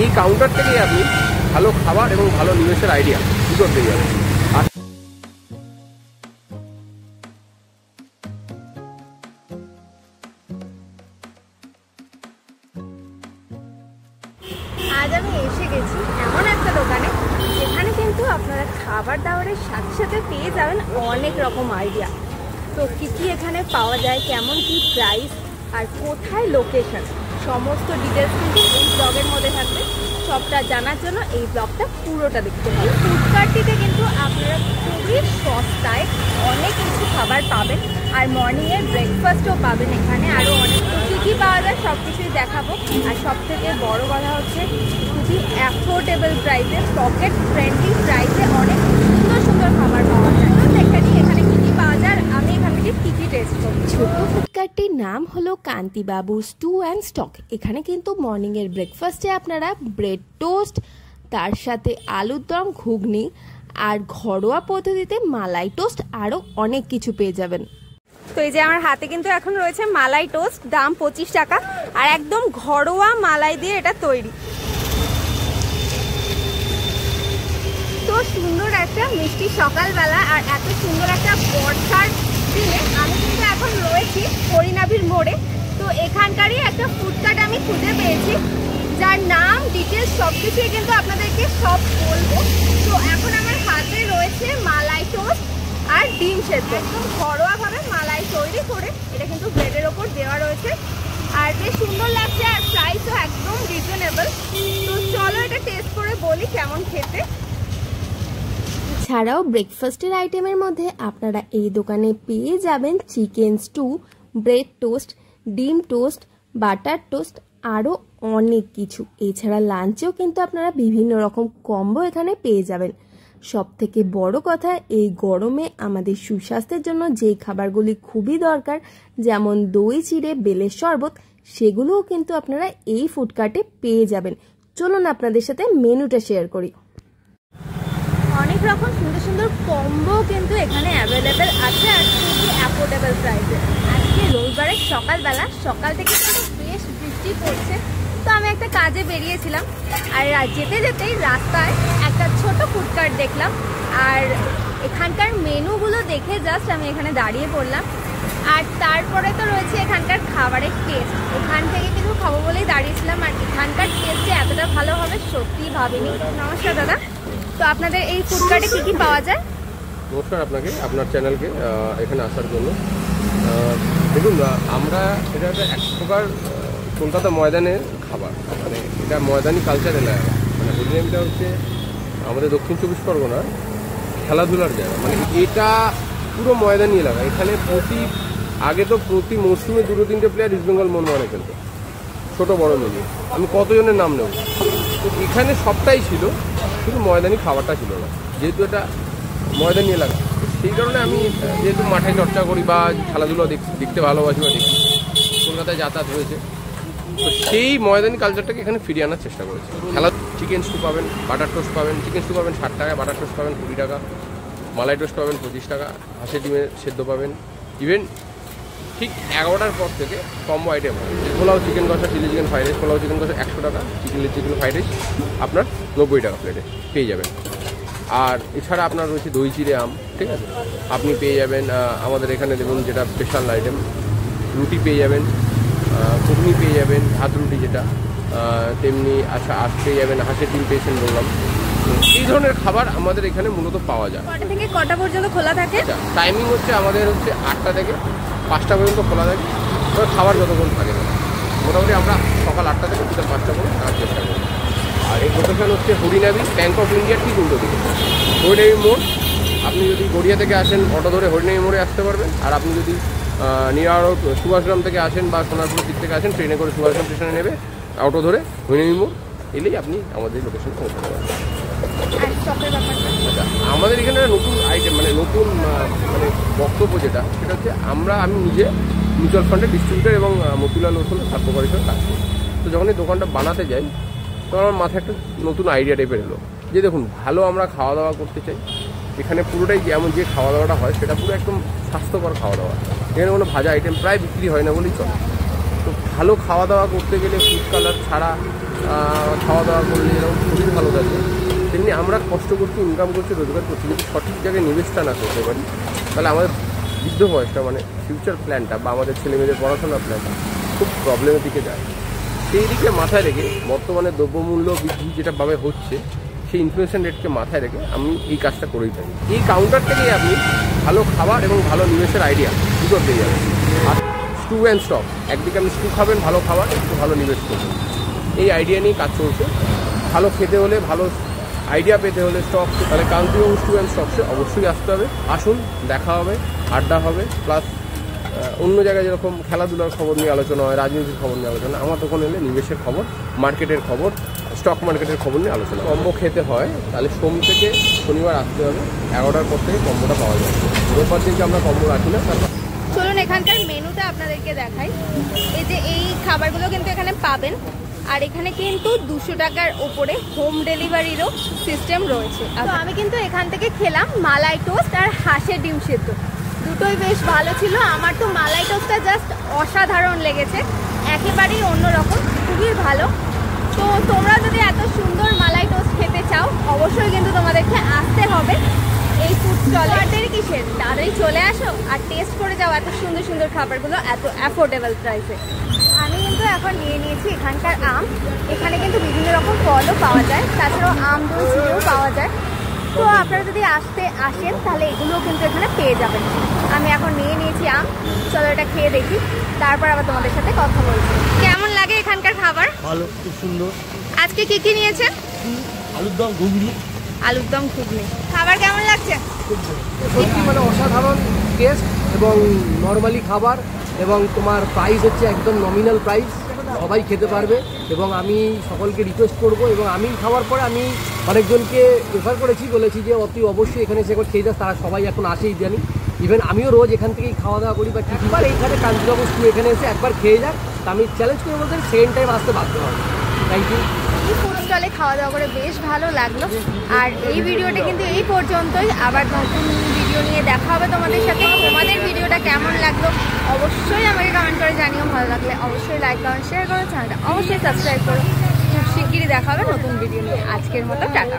এই কাউন্টার থেকেই আপনি ভালো খাবার এবং ভালো নিবেশের আইডিয়া দুটো পেয়ে যাবেন। আজ আমি এসে গেছি এমন একটা দোকানে যেখানে কিন্তু আপনারা খাবার দাবারের সাথে সাথে পেয়ে যাবেন অনেক রকম আইডিয়া। তো কী কী এখানে পাওয়া যায়, কেমন কি প্রাইস আর কোথায় লোকেশন, সমস্ত ডিটেলস কিন্তু এই ব্লগের মধ্যে থাকবে। সবটা জানার জন্য এই ব্লগটা পুরোটা দেখতে হবে। ফুডকার্টটিতে কিন্তু আপনারা খুবই সস্তায় অনেক কিছু খাবার পাবেন, আর মর্নিংয়ের ব্রেকফাস্টও পাবেন এখানে। আরও অনেক কী কী পাওয়া যায় সব কিছুই দেখাবো। আর সব থেকে বড় কথা হচ্ছে খুবই অ্যাফোর্ডেবল প্রাইসে, পকেট ফ্রেন্ডলি প্রাইসে অনেক সুন্দর সুন্দর খাবার পাওয়া যায়। তো দেখে নিই এখানে কী কী পাওয়া যায়, আমি এখান থেকে কী কী টেস্ট করি। ছোট ফুডকার্টটির নাম হলো কান্তিবাবু স্টু অ্যান্ড স্টক। এখানে কিন্তু মর্নিংয়ের ব্রেকফাস্টে আপনারা ব্রেড টোস্ট, তার সাথে আলুর দম, ঘুগনি আর ঘরোয়া পদ্ধতিতে মালাই টোস্ট আরও অনেক কিছু পেয়ে যাবেন। তো এই যে আমার হাতে কিন্তু এখন রয়েছে মালাই টোস্ট, দাম 25 টাকা, আর একদম ঘরোয়া মালাই দিয়ে এটা তৈরি। তো সুন্দর একটা মিষ্টি সকালবেলা আর এত সুন্দর একটা বর্ষার দিনে আমি কিন্তু এখন রয়েছি হরিনাভির মোড়ে। তো এখানকারই একটা ফুডকার্ট আমি খুঁজে পেয়েছি, যার নাম ডিটেলস সব কিছুই কিন্তু আপনাদেরকে সব বলবো। তো এখন আমার হাতে রয়েছে মালাই টোস্ট আর ডিম সেদ্ধ, একদম ঘরোয়াভাবে মালাই তৈরি করে এটা কিন্তু ব্রেডের ওপর দেওয়া রয়েছে, আর বেশ সুন্দর লাগছে, আর প্রাইসও একদম রিজনেবল। তো চলো এটা টেস্ট করে বলি কেমন খেতে। ছাড়াও ব্রেকফাস্টের আইটেমের মধ্যে আপনারা এই দোকানে পেয়ে যাবেন চিকেন স্টু, ব্রেড টোস্ট, ডিম টোস্ট, বাটার টোস্ট, আরও অনেক কিছু। এছাড়া লাঞ্চেও কিন্তু আপনারা বিভিন্ন রকম কম্বো এখানে পেয়ে যাবেন। সব থেকে বড় কথা, এই গরমে আমাদের সুস্বাস্থ্যের জন্য যে খাবারগুলি খুবই দরকার, যেমন দই চিড়ে, বেলের শরবত, সেগুলোও কিন্তু আপনারা এই ফুডকার্টে পেয়ে যাবেন। চলুন আপনাদের সাথে মেনুটা শেয়ার করি। অনেক রকম সুন্দর সুন্দর কম্বো কিন্তু এখানে অ্যাভেলেবেল আছে, আর খুবই অ্যাফোর্ডেবল প্রাইসে। আজকে রবিবারের সকালবেলা, সকাল থেকে কিন্তু বেশ বৃষ্টি পড়ছে। তো আমি একটা কাজে বেরিয়েছিলাম, আর যেতে যেতেই রাস্তায় একটা ছোট ফুডকার্ট দেখলাম, আর এখানকার মেনুগুলো দেখে জাস্ট আমি এখানে দাঁড়িয়ে পড়লাম। আর তারপরে তো রয়েছে এখানকার খাবারের টেস্ট। এখান থেকে কিন্তু খাবো বলেই দাঁড়িয়েছিলাম, আর এখানকার টেস্ট যে এতটা ভালো হবে সত্যিই ভাবিনি। নমস্কার দাদা, তো আপনাদের এই ফুডকার্টে কী কী পাওয়া যায়? নমস্কার আপনাকে, আপনার চ্যানেলকে এখানে আসার জন্য। দেখুন, আমরা এটা একটা এক প্রকার কলকাতা ময়দানের খাবার, মানে এটা ময়দানি কালচার এলাকা। মানে হরিনাভিটা হচ্ছে আমাদের দক্ষিণ 24 পরগনার খেলাধুলার জায়গা। মানে এটা পুরো ময়দানি এলাকা। এখানে আগে তো প্রতি মরশুমে 2-3টে প্লেয়ার ইস্ট বেঙ্গল মোহনবাগানে খেলতো, ছোটো বড়ো মিলিয়ে। আমি কতজনের নাম নেব। তো এখানে সবটাই ছিল, শুধু ময়দানি খাবারটা ছিল না। যেহেতু এটা ময়দানি এলাকা, সেই কারণে আমি যেহেতু মাঠে চর্চা করি বা খেলাধুলো দেখতে ভালোবাসি বা দেখি, কলকাতায় যাতায়াত হয়েছে, তো সেই ময়দানি কালচারটাকে এখানে ফিরিয়ে আনার চেষ্টা করেছি। চিকেন স্টু পাবেন, বাটার টোস্ট পাবেন। চিকেন স্টু পাবেন 60 টাকায়, বাটার টোস্ট পাবেন 20 টাকা, মালাই টোস্ট পাবেন 25 টাকা, হাঁসের ডিমের সেদ্ধ পাবেন। ইভেন ঠিক 11টার পর থেকে কম্বো আইটেম হয়। পোলাও চিকেন কষা, chilli chicken fried rice. Pulao chicken কষা 100 টাকা, চিকেন ফ্রাইড রাইস আপনার 90 টাকা প্লেটে পেয়ে যাবেন। আর এছাড়া আপনার রয়েছে দই চিড়ে আম, ঠিক আছে। আপনি পেয়ে যাবেন আমাদের এখানে দেখুন যেটা স্পেশাল আইটেম, রুটি পেয়ে যাবেন, ঘুগনি পেয়ে যাবেন, ভাত রুটি যেটা, তেমনি পেয়ে যাবেন হাঁসের ডিম পেয়েছেন বললাম। এই ধরনের খাবার আমাদের এখানে মূলত পাওয়া যায়। কটা থেকে কটা পর্যন্ত খোলা থাকে? টাইমিং হচ্ছে আমাদের 8টা থেকে 5টা পর্যন্ত খোলা থাকে। তবে খাবার যতক্ষণ থাকে না, মোটামুটি আমরা সকাল 8টা থেকে বিকাল 5টা পর্যন্ত খাওয়ার চেষ্টা করি। আর এই লোকেশন হচ্ছে হরিনাভি, ব্যাংক অফ ইন্ডিয়ার ঠিক উল্টো দিকে, হরিনাভি মোড়। আপনি যদি গড়িয়া থেকে আসেন অটো ধরে হরিনাভি মোড়ে আসতে পারবেন। আর আপনি যদি নিয়ার সুভাষগ্রাম থেকে আসেন বা সোনারপুর দিক থেকে আসেন, ট্রেনে করে সুভাষগ্রাম স্টেশনে নেবে, অটো ধরে হরিনাভি মোড় এলেই আপনি আমাদের লোকেশনে পৌঁছাতে পারবেন। আচ্ছা, আমাদের এখানে নতুন আইটেম, মানে নতুন মানে বক্তব্য যেটা, সেটা হচ্ছে আমি নিজে মিউচুয়াল ফান্ডের ডিস্ট্রিবিউটর এবং মতিলাল ওষুধের স্বাস্থ্যকর হিসেবে কাজ করি। তো যখন এই দোকানটা বানাতে যাই, তখন আমার মাথায় একটা নতুন আইডিয়া টাইপের এলো যে দেখুন, ভালো আমরা খাওয়া দাওয়া করতে চাই। এখানে পুরোটাই যেমন যে খাওয়া দাওয়াটা হয় সেটা পুরো একদম স্বাস্থ্যকর খাওয়া দাওয়া। এখানে কোনো ভাজা আইটেম প্রায় বিক্রি হয় না বলেই চলে। তো ভালো খাওয়া দাওয়া করতে গেলে ফুড কালার ছাড়া খাওয়া দাওয়া করলে এরকম খুবই ভালো থাকে, তেমনি আমরা কষ্ট করছি, ইনকাম করছি, রোজগার করছি, যদি সঠিক জায়গায় নিবেশটা না করতে পারি তাহলে আমাদের বৃদ্ধ বয়সটা মানে ফিউচার প্ল্যানটা বা আমাদের ছেলেমেয়েদের পড়াশোনার প্ল্যানটা খুব প্রবলেমের দিকে যায়। সেই দিকে মাথায় রেখে বর্তমানে দ্রব্যমূল্য বৃদ্ধি যেটাভাবে হচ্ছে সেই ইনফ্লেশন রেটকে মাথায় রেখে আমি এই কাজটা করেই থাকি। এই কাউন্টার থেকেই আপনি ভালো খাবার এবং ভালো নিবেশের আইডিয়া দুটো পেয়ে যাবেন। আর স্টু অ্যান্ড স্টক, একদিকে আপনি স্টু খাবেন, ভালো খাবার, একটু ভালো নিবেশ করবেন, এই আইডিয়া নিয়ে কাজ চলছে। ভালো খেতে হলে, ভালো আইডিয়া পেতে হলে স্টক, তাহলে কান্তিবাবু স্টু অ্যান্ড স্টকসে অবশ্যই আসতে হবে। আসুন, দেখা হবে, আড্ডা হবে, প্লাস অন্য জায়গায় যেরকম খেলাধুলার খবর নিয়ে আলোচনা হয়, রাজনীতির খবর নিয়ে আলোচনা, আমার দোকানে এলে নিবেশের খবর, মার্কেটের খবর, স্টক মার্কেটের খবর নিয়ে আলোচনা। কম্বো খেতে হয় তাহলে সোম থেকে শনিবার আসতে হবে, 11টার পর থেকে কম্বোটা পাওয়া যায়। রোববার দিনকে আমরা কম্বো রাখি না। তারপর চলুন এখানকার মেনুটা আপনাদেরকে দেখাই। এই যে এই খাবারগুলো কিন্তু এখানে পাবেন, আর এখানে কিন্তু 200 টাকার ওপরে হোম ডেলিভারিরও সিস্টেম রয়েছে। তো আমি কিন্তু এখান থেকে খেলাম মালাই টোস্ট আর হাঁসের ডিম সেদ্ধ, দুটোই বেশ ভালো ছিল। আমার তো মালাই টোস্টটা জাস্ট অসাধারণ লেগেছে, একেবারেই অন্যরকম, খুবই ভালো। তো তোমরা যদি এত সুন্দর মালাই টোস্ট খেতে চাও অবশ্যই কিন্তু তোমাদেরকে আসতে হবে এই ফুড স্টলে। আর কিসের, তাড়াতাড়ি চলে আসো আর টেস্ট করে যাও এত সুন্দর সুন্দর খাবারগুলো এত অ্যাফোর্ডেবল প্রাইসে। আমি কিন্তু এখন নিয়ে নিয়েছি এখানকার আম। এখানে কিন্তু বিভিন্ন রকম ফলও পাওয়া যায়, তাছাড়াও আম দই চিড়েও পাওয়া যায়। তো আপনারা যদি আসেন তাহলে এগুলোও কিন্তু এখানে পেয়ে যাবেন। আমি এখন নিয়ে নিয়েছি আম, চলো এটা খেয়ে দেখি, তারপর আবার তোমাদের সাথে কথা বলছি। কেমন লাগে এখানকার খাবার? ভালো, খুব সুন্দর। আজকে কি কি নিয়েছেন? আলুর দম, ঘুগনি। আলুর দম, ঘুগনি। খাবার কেমন লাগছে? সত্যি মানে অসাধারণ টেস্ট এবং নর্মালি খাবার, এবং তোমার প্রাইস হচ্ছে একদম নমিনাল প্রাইস, সবাই খেতে পারবে। এবং আমি সকলকে রিকোয়েস্ট করব, এবং আমি খাওয়ার পরে আমি অনেকজনকে রেফার করেছি, বলেছি যে অতি অবশ্যই এখানে এসে একবার খেয়ে যাস, তারা সবাই এখন আসেই জানি। ইভেন আমিও রোজ এখান থেকেই খাওয়া দাওয়া করি, বা একবার এইখানে কান্তিবাবু স্টু এখানে এসে একবার খেয়ে যাক, তা আমি চ্যালেঞ্জ করে বলতে সেকেন্ড টাইম আসতে বাধ্য হবে। Thank you. এই ফুড স্টলে খাওয়া দাওয়া করে বেশ ভালো লাগলো। আর এই ভিডিওটা কিন্তু এই পর্যন্তই, আবার নতুন ভিডিও নিয়ে দেখা হবে তোমাদের সাথে। তোমাদের ভিডিওটা কেমন লাগলো অবশ্যই আমাকে কমেন্ট করে জানিও। ভালো লাগলে অবশ্যই লাইক, কমেন্ট, শেয়ার করো, চ্যানেলটা অবশ্যই সাবস্ক্রাইব করো। খুব শিগগিরই দেখা হবে নতুন ভিডিও নিয়ে। আজকের মতো টাটা।